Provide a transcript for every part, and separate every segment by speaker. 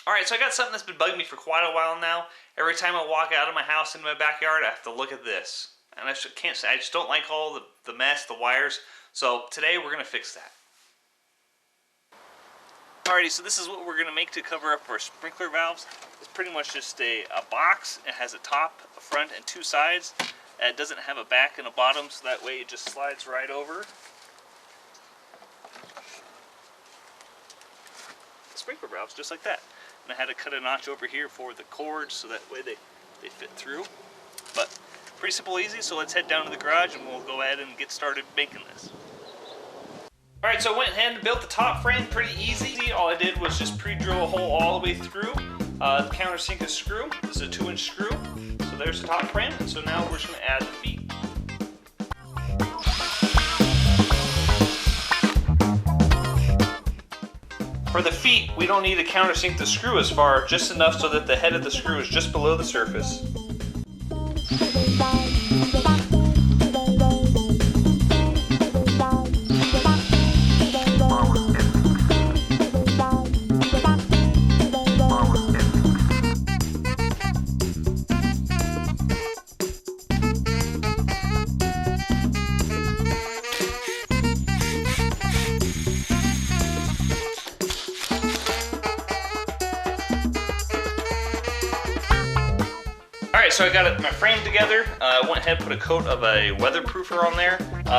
Speaker 1: Alright, so I got something that's been bugging me for quite a while now. Every time I walk out of my house into my backyard, I have to look at this. And I can't say, I just don't like all the mess, the wires. So today we're going to fix that. Alrighty, so this is what we're going to make to cover up our sprinkler valves. It's pretty much just a box. It has a top, a front, and two sides. It doesn't have a back and a bottom, so that way it just slides right over. The sprinkler valves, just like that. And I had to cut a notch over here for the cords so that way they fit through. But pretty simple, easy, so let's head down to the garage and we'll go ahead and get started making this. Alright, so I went ahead and built the top frame pretty easy. All I did was just pre-drill a hole all the way through. The countersink is screw. This is a 2-inch screw. So there's the top frame, and so now we're just going to add the feet. For the feet, we don't need to countersink the screw as far, just enough so that the head of the screw is just below the surface. Alright, so I got my frame together. I went ahead and put a coat of a weatherproofer on there,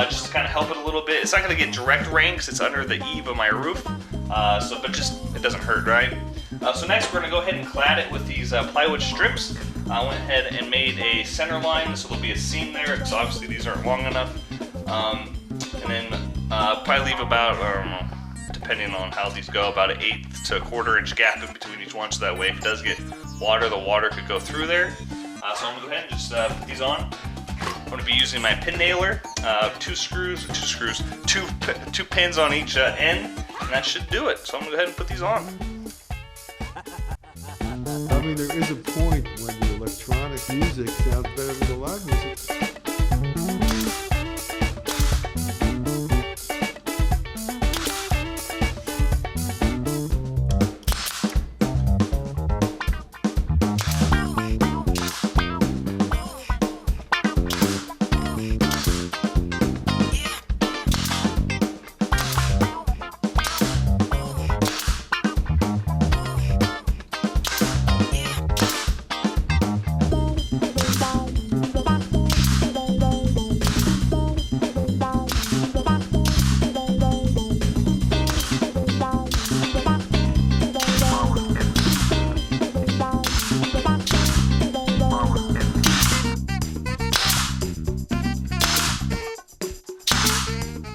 Speaker 1: just to kind of help it a little bit. It's not going to get direct rain because it's under the eave of my roof, but just, it doesn't hurt, right? So next we're going to go ahead and clad it with these plywood strips. I went ahead and made a center line, so there'll be a seam there, because obviously these aren't long enough. And then probably leave about, I don't know, depending on how these go, about an 1/8 to a 1/4 inch gap in between each one, so that way if it does get water, the water could go through there. So I'm going to go ahead and just put these on. I'm going to be using my pin nailer, two pins on each end, and that should do it. So I'm going to go ahead and put these on.
Speaker 2: I mean, there is a point when the electronic music sounds better than the live music.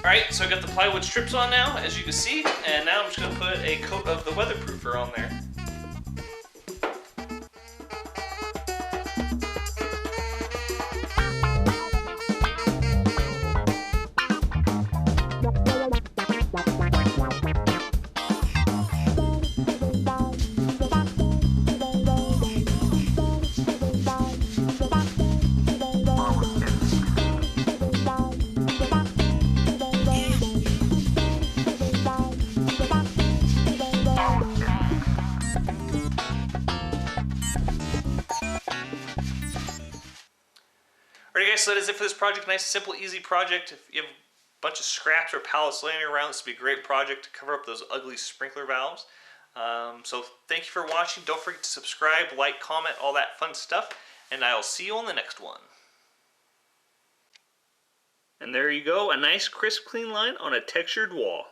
Speaker 1: Alright, so I got the plywood strips on now, as you can see, and now I'm just going to put a coat of the weatherproofer on there. Alright guys, so that is it for this project. Nice, simple, easy project. If you have a bunch of scraps or pallets laying around, this would be a great project to cover up those ugly sprinkler valves. So thank you for watching. Don't forget to subscribe, like, comment, all that fun stuff. And I'll see you on the next one. And there you go, a nice crisp clean line on a textured wall.